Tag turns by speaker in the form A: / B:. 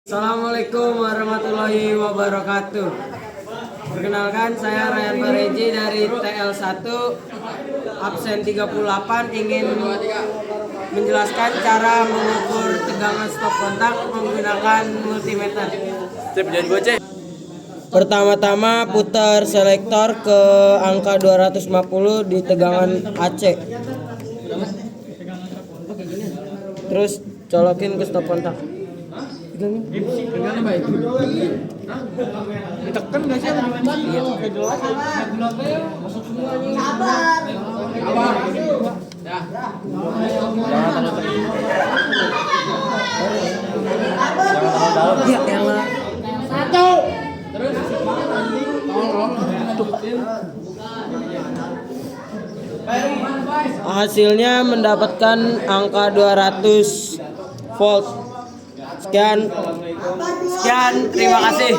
A: Assalamualaikum warahmatullahi wabarakatuh. Perkenalkan, saya Ryan Pareji dari TL1 absen 38, ingin menjelaskan cara mengukur tegangan stop kontak menggunakan multimeter. Pertama-tama putar selektor ke angka 250 di tegangan AC. Terus colokin ke stop kontak.
B: Pegangnya baik. Ditekan nggak sih? Iya. Jelas. Masuk semuanya. Sabar. Ya.
A: Ya elah.
B: Satu. Terus.
A: Hasilnya mendapatkan angka 200 volt. Sekian, terima kasih.